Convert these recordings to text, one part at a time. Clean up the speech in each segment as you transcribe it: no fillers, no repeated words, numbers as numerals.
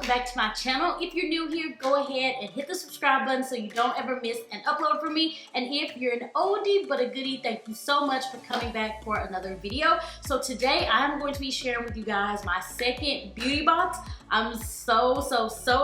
welcome back to my channel. If you're new here, go ahead and hit the subscribe button so you don't ever miss an upload from me. And if you're an oldie but a goodie, thank you so much for coming back for another video. So today I'm going to be sharing with you guys my second beauty box. I'm so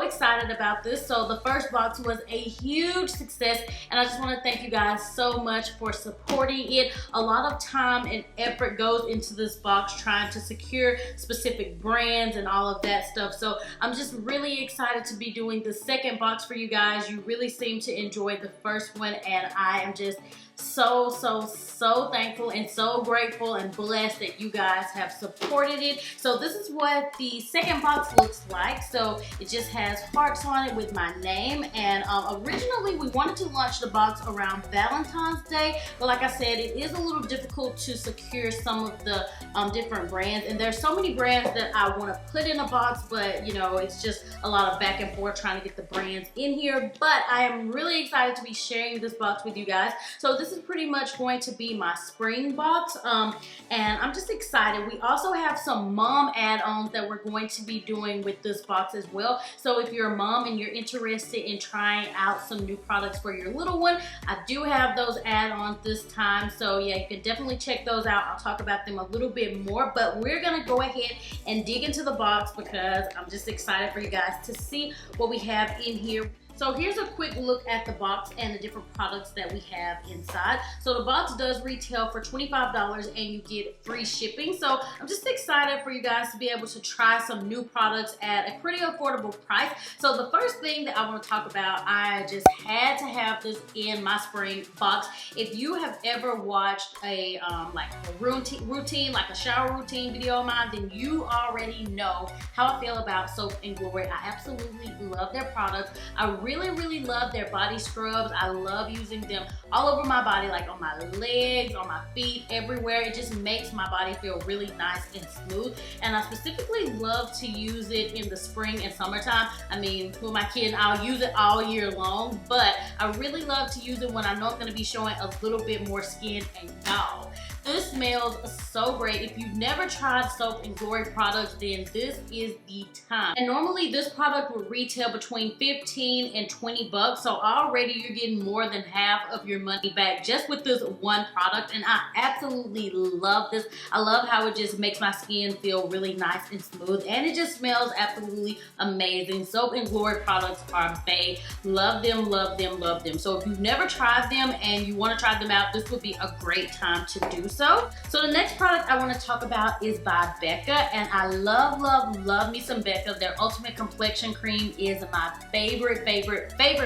excited about this. So the first box was a huge success, and I just want to thank you guys so much for supporting it. A lot of time and effort goes into this box trying to secure specific brands and all of that stuff. So I'm just really excited to be doing the second box for you guys. You really seem to enjoy the first one, and I am just so thankful and so grateful and blessed that you guys have supported it. So this is what the second box looks like. So it just has hearts on it with my name, and originally we wanted to launch the box around Valentine's Day, but like I said, it is a little difficult to secure some of the different brands, and there's so many brands that I want to put in a box, but you know, it's just a lot of back and forth trying to get the brands in here. But I am really excited to be sharing this box with you guys. So this is pretty much going to be my spring box, and I'm just excited. We also have some mom add-ons that we're going to be doing with this box as well. So if you're a mom and you're interested in trying out some new products for your little one, I do have those add-ons this time. So yeah, you can definitely check those out. I'll talk about them a little bit more, but we're gonna go ahead and dig into the box because I'm just excited for you guys to see what we have in here. So here's a quick look at the box and the different products that we have inside. So the box does retail for $25 and you get free shipping. So I'm just excited for you guys to be able to try some new products at a pretty affordable price. So the first thing that I want to talk about, I just had to have this in my spring box. If you have ever watched a like a routine, like a shower routine video of mine, then you already know how I feel about SOAP&GLORY. I absolutely love their products. I really love their body scrubs. I love using them all over my body, like on my legs, on my feet, everywhere. It just makes my body feel really nice and smooth. And I specifically love to use it in the spring and summertime. I mean, with my kid, I'll use it all year long, but I really love to use it when I know I'm gonna be showing a little bit more skin. And y'all, this smells so great. If you've never tried SOAP&GLORY products, then this is the time. And normally this product would retail between 15 and 20 bucks. So already you're getting more than half of your money back just with this one product. And I absolutely love this. I love how it just makes my skin feel really nice and smooth. And it just smells absolutely amazing. SOAP&GLORY products are bae. Love them, love them, love them. So if you've never tried them and you want to try them out, this would be a great time to do so. So the next product I want to talk about is by BECCA, and I love me some BECCA. Their Ultimate Complexion Cream is my favorite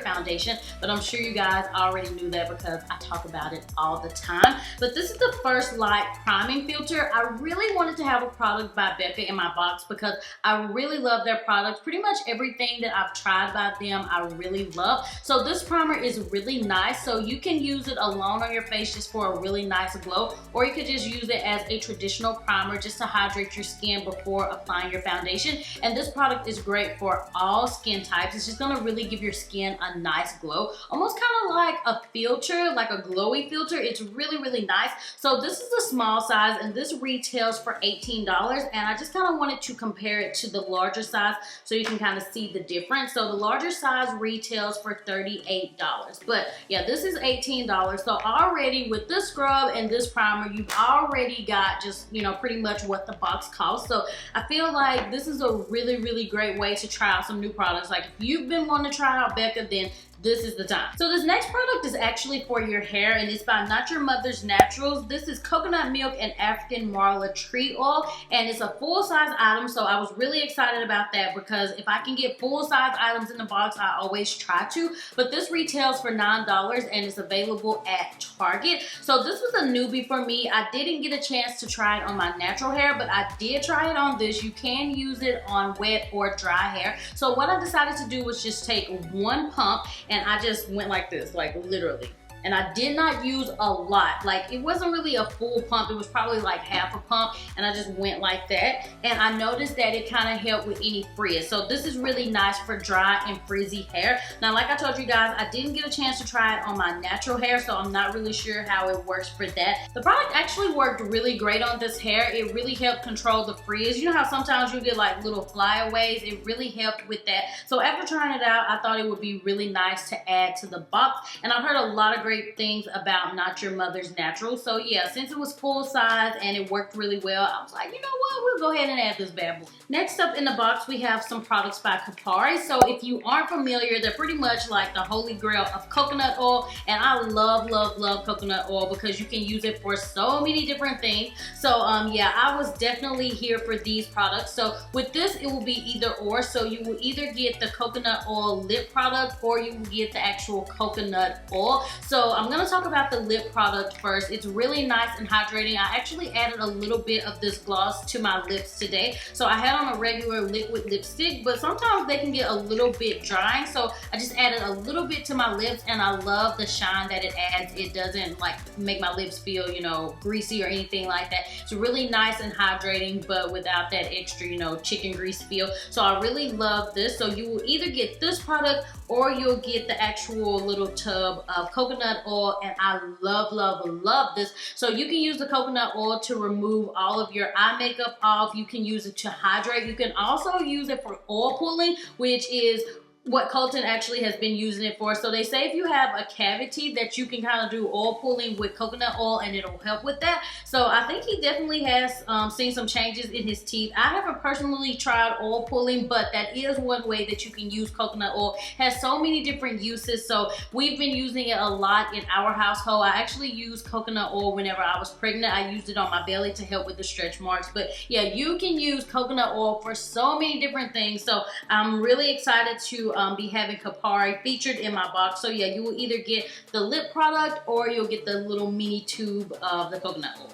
foundation, but I'm sure you guys already knew that because I talk about it all the time. But this is the First Light Priming Filter. I really wanted to have a product by BECCA in my box because I really love their products. Pretty much everything that I've tried by them, I really love. So this primer is really nice. So you can use it alone on your face just for a really nice glow, or you could just use it as a traditional primer just to hydrate your skin before applying your foundation. And this product is great for all skin types. It's just gonna really give your skin a nice glow, almost kind of like a filter, like a glowy filter. It's really nice. So this is the small size, and this retails for $18, and I just kind of wanted to compare it to the larger size so you can kind of see the difference. So the larger size retails for $38, but yeah, this is $18. So already with this scrub and this primer, you've already got just, you know, pretty much what the box costs. So I feel like this is a really great way to try out some new products. Like if you've been wanting to try out BECCA, then this is the time. So this next product is actually for your hair, and it's by Not Your Mother's Naturals. This is coconut milk and African marla tree oil, and it's a full-size item. So I was really excited about that because if I can get full-size items in the box, I always try to. But this retails for $9 and it's available at Target. So this was a newbie for me. I didn't get a chance to try it on my natural hair, but I did try it on this. You can use it on wet or dry hair. So what I decided to do was just take one pump, and I just went like this, like literally. And I did not use a lot. Like, it wasn't really a full pump. It was probably like half a pump, and I just went like that. And I noticed that it kind of helped with any frizz. So this is really nice for dry and frizzy hair. Now, like I told you guys, I didn't get a chance to try it on my natural hair, so I'm not really sure how it works for that. The product actually worked really great on this hair. It really helped control the frizz. You know how sometimes you get like little flyaways? It really helped with that. So after trying it out, I thought it would be really nice to add to the box. And I've heard a lot of great things about Not Your Mother's Natural. So yeah, since it was full size and it worked really well, I was like, you know what, we'll go ahead and add this bad boy. Next up in the box, we have some products by Kapari. So if you aren't familiar, they're pretty much like the holy grail of coconut oil. And I love, love, love coconut oil because you can use it for so many different things. So yeah, I was definitely here for these products. So with this, it will be either or. So you will either get the coconut oil lip product or you will get the actual coconut oil. So I'm gonna talk about the lip product first. It's really nice and hydrating. I actually added a little bit of this gloss to my lips today. So I had on a regular liquid lipstick, but sometimes they can get a little bit drying. So I just added a little bit to my lips, and I love the shine that it adds. It doesn't like make my lips feel, you know, greasy or anything like that. It's really nice and hydrating, but without that extra, you know, chicken grease feel. So I really love this. So you will either get this product or you'll get the actual little tub of coconut oil, and I love, love, love this. So you can use the coconut oil to remove all of your eye makeup off. You can use it to hydrate. You can also use it for oil pulling, which is what Colton actually has been using it for. So they say if you have a cavity that you can kind of do oil pulling with coconut oil and it'll help with that. So I think he definitely has seen some changes in his teeth. I haven't personally tried oil pulling, but that is one way that you can use coconut oil. It has so many different uses. So we've been using it a lot in our household. I actually used coconut oil whenever I was pregnant. I used it on my belly to help with the stretch marks. But yeah, you can use coconut oil for so many different things. So I'm really excited to be having Kapari featured in my box. So yeah, you will either get the lip product or you'll get the little mini tube of the coconut oil.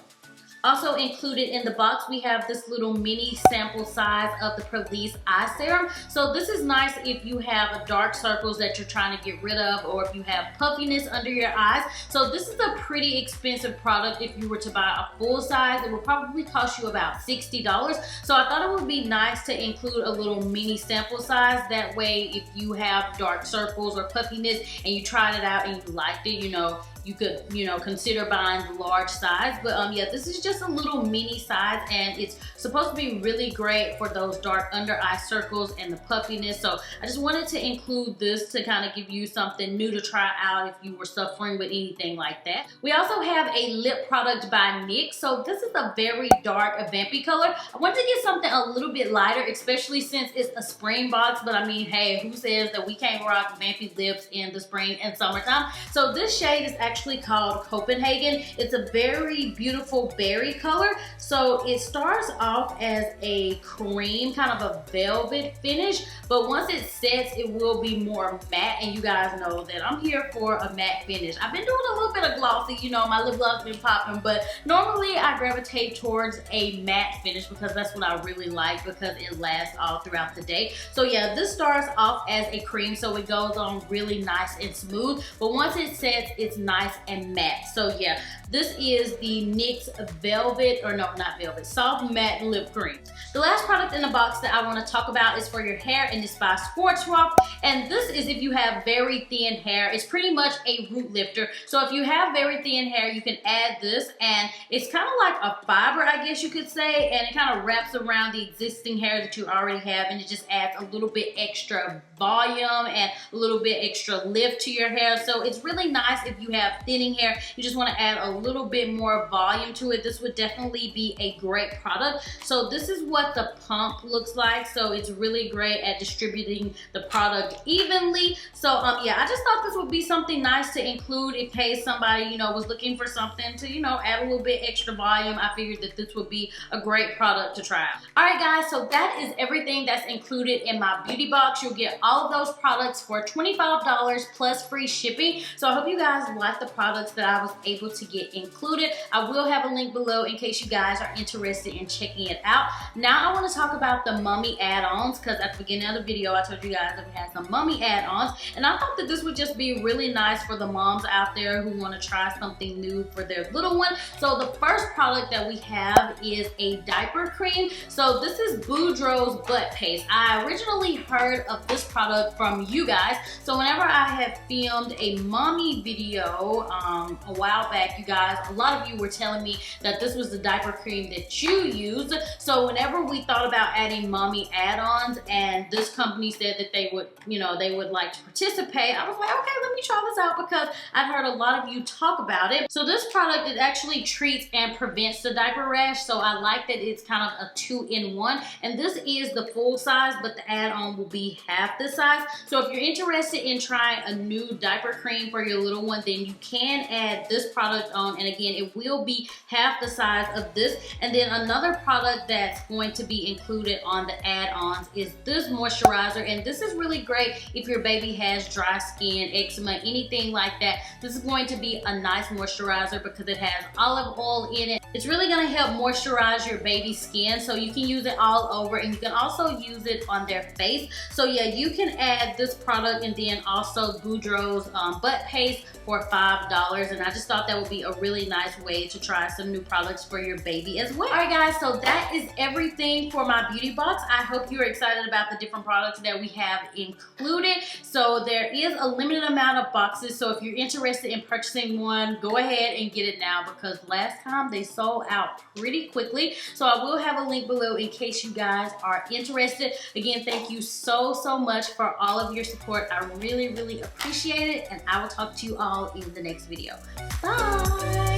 Also included in the box, we have this little mini sample size of the Police Eye Serum. So this is nice if you have dark circles that you're trying to get rid of, or if you have puffiness under your eyes. So this is a pretty expensive product. If you were to buy a full size, it would probably cost you about $60. So I thought it would be nice to include a little mini sample size. That way, if you have dark circles or puffiness and you tried it out and you liked it, you know, you could, you know, consider buying the large size. But yeah, this is just a little mini size, and it's supposed to be really great for those dark under eye circles and the puffiness. So I just wanted to include this to kind of give you something new to try out if you were suffering with anything like that. We also have a lip product by NitraaB. So this is a very dark, a vampy color. I wanted to get something a little bit lighter, especially since it's a spring box. But I mean, hey, who says that we can't rock vampy lips in the spring and summertime? So this shade is actually called Copenhagen. It's a very beautiful berry color. So it starts off as a cream, kind of a velvet finish, but once it sets, it will be more matte, and you guys know that I'm here for a matte finish. I've been doing a little bit of glossy, you know, my lip gloss has been popping, but normally I gravitate towards a matte finish because that's what I really like, because it lasts all throughout the day. So yeah, this starts off as a cream, so it goes on really nice and smooth, but once it sets, it's nice and matte. So yeah, this is the NitraaB Velvet, or no, not Velvet, Soft Matte Lip Cream. The last product in the box that I want to talk about is for your hair, and it's by SportsWrap. And this is if you have very thin hair. It's pretty much a root lifter. So if you have very thin hair, you can add this, and it's kind of like a fiber, I guess you could say, and it kind of wraps around the existing hair that you already have, and it just adds a little bit extra volume and a little bit extra lift to your hair. So it's really nice if you have thinning hair, you just want to add a little bit more volume to it. This would definitely be a great product. So this is what the pump looks like. So it's really great at distributing the product evenly. So yeah, I just thought this would be something nice to include in case somebody, you know, was looking for something to, you know, add a little bit extra volume. I figured that this would be a great product to try out. All right guys, so that is everything that's included in my beauty box. You'll get all of those products for $25 plus free shipping. So I hope you guys like the products that I was able to get included. I will have a link below below in case you guys are interested in checking it out. Now I want to talk about the mummy add-ons, because at the beginning of the video I told you guys that we had some mummy add-ons, and I thought that this would just be really nice for the moms out there who want to try something new for their little one. So the first product that we have is a diaper cream. So this is Boudreaux'S butt paste. I originally heard of this product from you guys. So whenever I had filmed a mommy video a while back, you guys, a lot of you were telling me that this was the diaper cream that you used. So whenever we thought about adding mommy add-ons and this company said that they would, you know, they would like to participate, I was like, okay, let me try this out because I've heard a lot of you talk about it. So this product, it actually treats and prevents the diaper rash. So I like that it's kind of a 2-in-1, and this is the full size, but the add-on will be half the size. So if you're interested in trying a new diaper cream for your little one, then you can add this product on, and again, it will be half the size of this. And then another product that's going to be included on the add-ons is this moisturizer, and this is really great if your baby has dry skin, eczema, anything like that. This is going to be a nice moisturizer because it has olive oil in it. It's really going to help moisturize your baby's skin, so you can use it all over, and you can also use it on their face. So yeah, you can add this product and then also Boudreaux'S butt paste for $5, and I just thought that would be a really nice way to try some new products for your baby as well. Alright guys, so that is everything for my beauty box. I hope you're excited about the different products that we have included. So there is a limited amount of boxes, so if you're interested in purchasing one, go ahead and get it now because last time they sold out pretty quickly. So I will have a link below in case you guys are interested. Again, thank you so much for all of your support. I really appreciate it, and I will talk to you all in the next video. Bye!